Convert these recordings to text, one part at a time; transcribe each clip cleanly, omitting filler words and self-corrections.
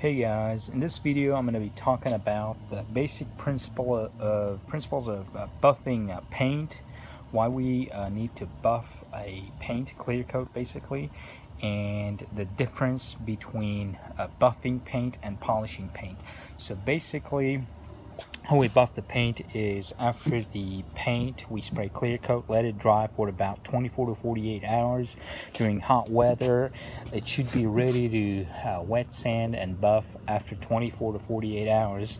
Hey guys, in this video I'm going to be talking about the basic principles of buffing paint, why we need to buff a paint clear coat basically, and the difference between buffing paint and polishing paint. So basically how we buff the paint is after the paint we spray clear coat, let it dry for about 24 to 48 hours. During hot weather it should be ready to wet sand and buff after 24 to 48 hours,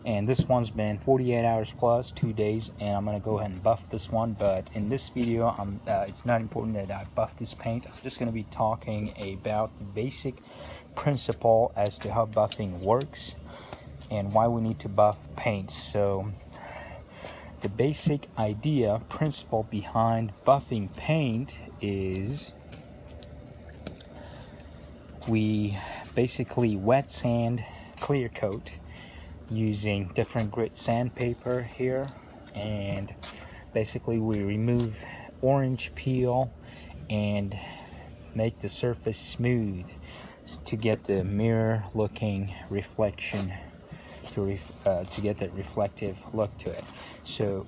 and this one's been 48 hours plus 2 days, and I'm going to go ahead and buff this one. But in this video it's not important that I buff this paint. I'm just going to be talking about the basic principle as to how buffing works and why we need to buff paint. So the basic principle behind buffing paint is we basically wet sand clear coat using different grit sandpaper here, and basically we remove orange peel and make the surface smooth to get the mirror looking reflection, to get that reflective look to it. So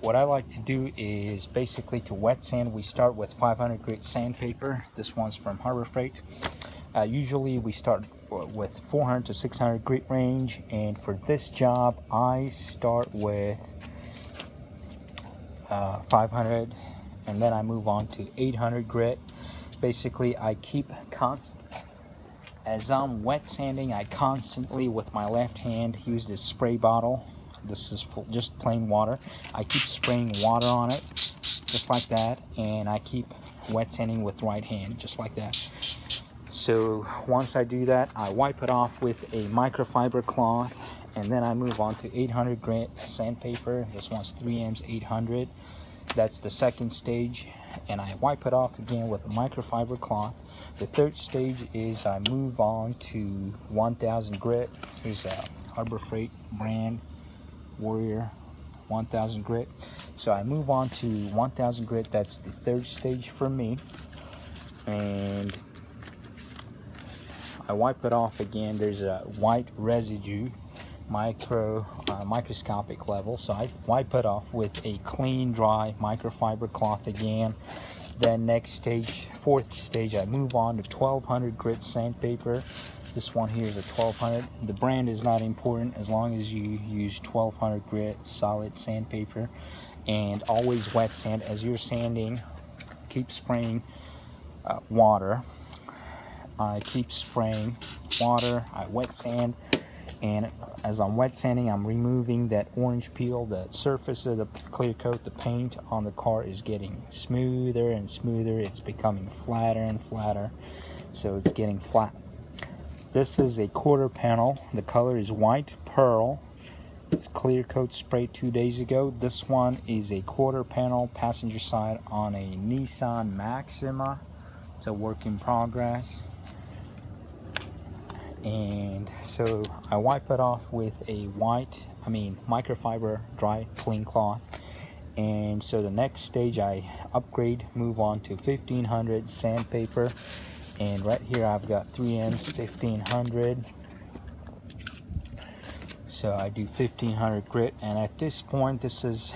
what I like to do is basically to wet sand, we start with 500 grit sandpaper. This one's from Harbor Freight. Usually we start with 400 to 600 grit range, and for this job I start with 500 and then I move on to 800 grit. Basically I keep as I'm wet sanding, I constantly with my left hand use this spray bottle. This is just plain water. I keep spraying water on it just like that, and I keep wet sanding with right hand just like that. So once I do that, I wipe it off with a microfiber cloth, and then I move on to 800 grit sandpaper. This one's 3M's 800. That's the second stage, and I wipe it off again with a microfiber cloth. The third stage is I move on to 1000 grit. Here's a Harbor Freight brand Warrior 1000 grit. So I move on to 1000 grit. That's the third stage for me, and I wipe it off again. There's a white residue, microscopic level, so I wipe it off with a clean dry microfiber cloth again. Then next stage, fourth stage, I move on to 1200 grit sandpaper. This one here is a 1200. The brand is not important as long as you use 1200 grit solid sandpaper, and always wet sand as you're sanding. Keep spraying water. I keep spraying water. I wet sand, and as I'm wet sanding, I'm removing that orange peel. The surface of the clear coat, the paint on the car, is getting smoother and smoother. It's becoming flatter and flatter, so it's getting flat. This is a quarter panel. The color is white pearl. It's clear coat sprayed 2 days ago. This one is a quarter panel passenger side on a Nissan Maxima. It's a work in progress. And so I wipe it off with a microfiber dry clean cloth. And so the next stage I upgrade, move on to 1500 sandpaper, and right here I've got 3M's 1500. So I do 1500 grit, and at this point, this is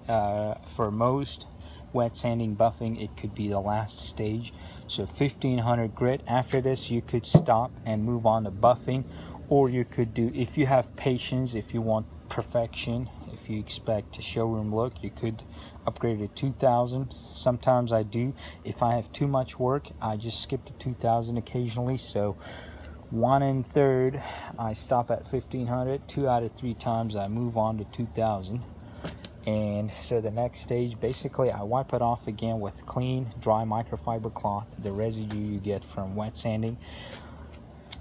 for most wet sanding buffing, it could be the last stage. So 1500 grit. After this you could stop and move on to buffing, or you could do, if you have patience, if you want perfection, if you expect a showroom look, you could upgrade to 2000. Sometimes I do. If I have too much work, I just skip to 2000 occasionally. So 1 1/3 I stop at 1500. 2 out of 3 times I move on to 2000. And so the next stage, basically I wipe it off again with clean dry microfiber cloth, the residue you get from wet sanding.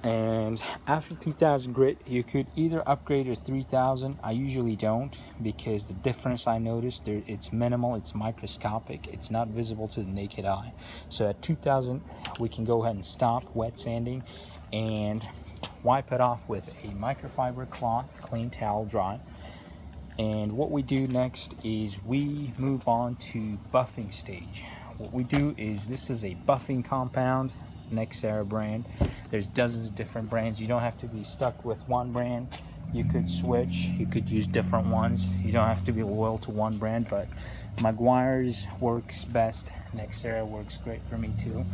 And after 2000 grit, you could either upgrade to 3000. I usually don't, because the difference I noticed there, it's minimal, it's microscopic, it's not visible to the naked eye. So at 2000 we can go ahead and stop wet sanding and wipe it off with a microfiber cloth, clean towel, dry. And what we do next is we move on to buffing stage. What we do is, this is a buffing compound. Nexera brand. There's dozens of different brands. You don't have to be stuck with one brand. You could switch, you could use different ones. You don't have to be loyal to one brand, but Meguiar's works best. Nexera works great for me too.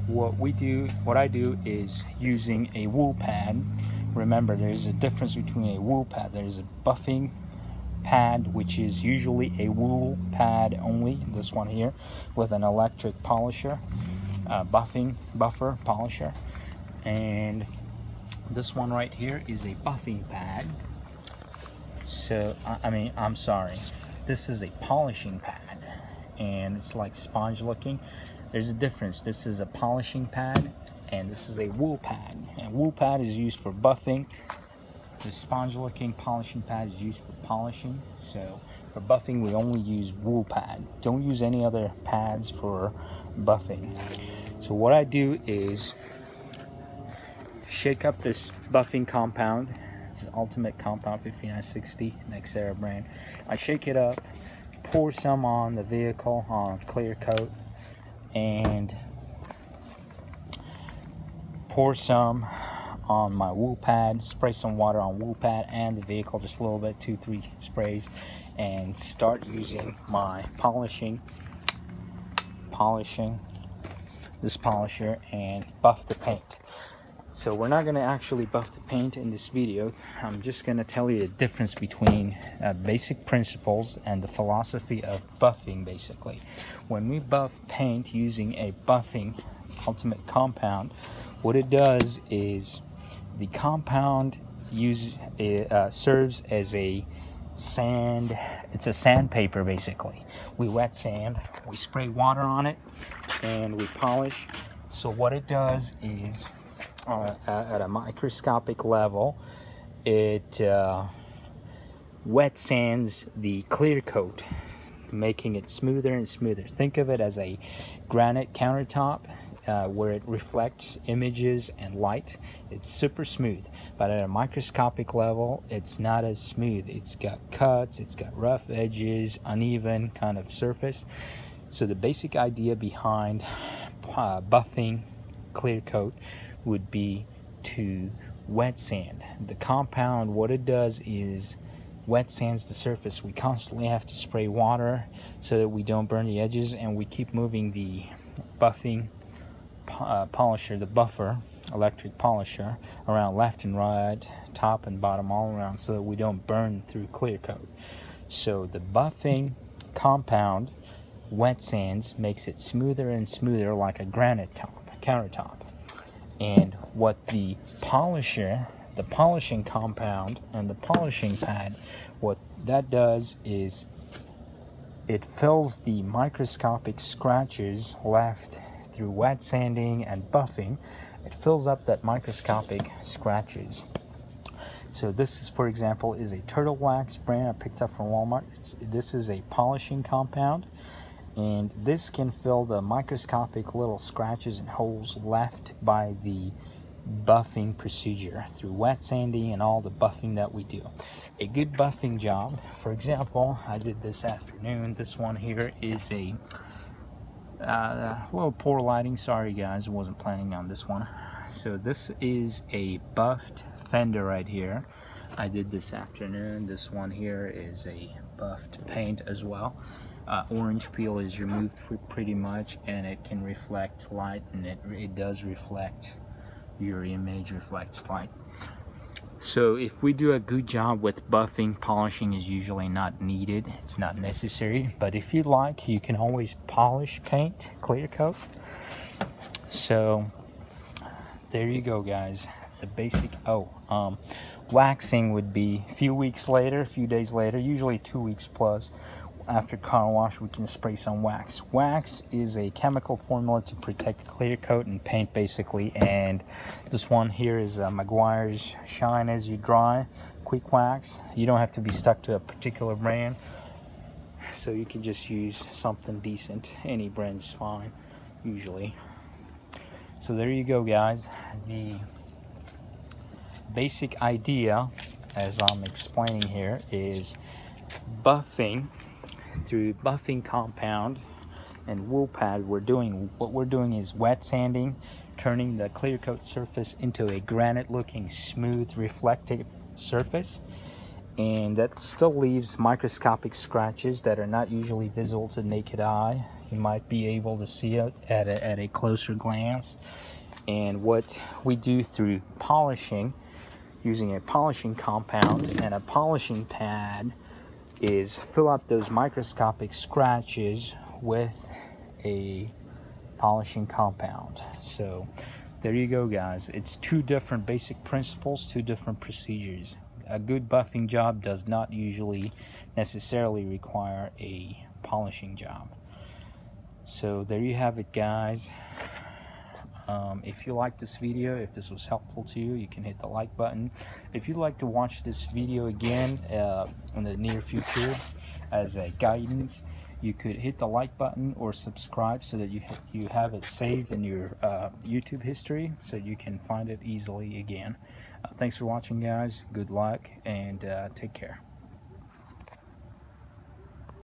What I do is using a wool pad. Remember, there's a difference between a wool pad. There's a buffing pad, which is usually a wool pad only, this one here, with an electric polisher, buffer polisher, and this one right here is a buffing pad. So I'm sorry, this is a polishing pad, and it's like sponge looking. There's a difference. This is a polishing pad and this is a wool pad, and wool pad is used for buffing. The sponge looking polishing pad is used for polishing. So for buffing we only use wool pad. Don't use any other pads for buffing. So what I do is shake up this buffing compound. This is Ultimate Compound 5960 Nexera brand. I shake it up, pour some on the vehicle on clear coat, and pour some on my wool pad. Spray some water on wool pad and the vehicle, just a little bit, 2-3 sprays, and start using my polishing this polisher and buff the paint. So we're not going to actually buff the paint in this video. I'm just going to tell you the difference between basic principles and the philosophy of buffing. Basically, when we buff paint using a buffing Ultimate Compound, what it does is the compound serves as a sand. It's a sandpaper basically. We wet sand, we spray water on it, and we polish. So what it does is at a microscopic level, it wet sands the clear coat, making it smoother and smoother. Think of it as a granite countertop where it reflects images and light. It's super smooth, but at a microscopic level it's not as smooth. It's got cuts, it's got rough edges, uneven kind of surface. So the basic idea behind buffing clear coat would be to wet sand the compound. What it does is wet sands the surface. We constantly have to spray water so that we don't burn the edges, and we keep moving the buffing polisher, the buffer electric polisher, around left and right, top and bottom, all around, so that we don't burn through clear coat. So the buffing compound wet sands makes it smoother and smoother, like a granite countertop. And what the polisher, the polishing compound and the polishing pad, what that does is it fills the microscopic scratches left through wet sanding and buffing. It fills up that microscopic scratches. So this is, for example, is a Turtle Wax brand I picked up from Walmart. This is a polishing compound, and this can fill the microscopic little scratches and holes left by the buffing procedure through wet sanding and all the buffing that we do. A good buffing job, for example, I did this afternoon. This one here is a little poor lighting, sorry guys, I wasn't planning on this one. So this is a buffed fender right here. I did this afternoon. This one here is a buffed paint as well. Orange peel is removed pretty much, and it can reflect light, and it does reflect your image, reflects light. So if we do a good job with buffing, polishing is usually not needed. It's not necessary, but if you like, you can always polish paint, clear coat. So there you go guys, the basic. Waxing would be a few weeks later, a few days later, usually 2 weeks plus. After car wash, we can spray some wax. Wax is a chemical formula to protect clear coat and paint basically, and this one here is Meguiar's Shine As You Dry Quick Wax. You don't have to be stuck to a particular brand, so you can just use something decent. Any brand's fine usually. So there you go guys, the basic idea as I'm explaining here is buffing through buffing compound and wool pad. What we're doing is wet sanding, turning the clear coat surface into a granite looking smooth reflective surface, and that still leaves microscopic scratches that are not usually visible to the naked eye. You might be able to see it at a closer glance. And what we do through polishing, using a polishing compound and a polishing pad, is fill up those microscopic scratches with a polishing compound. So there you go, guys. It's two different basic principles, two different procedures. A good buffing job does not usually necessarily require a polishing job. So there you have it, guys. If you like this video, if this was helpful to you, you can hit the like button. If you'd like to watch this video again in the near future as a guidance, you could hit the like button or subscribe so that you have it saved in your YouTube history so you can find it easily again. Thanks for watching, guys. Good luck, and take care.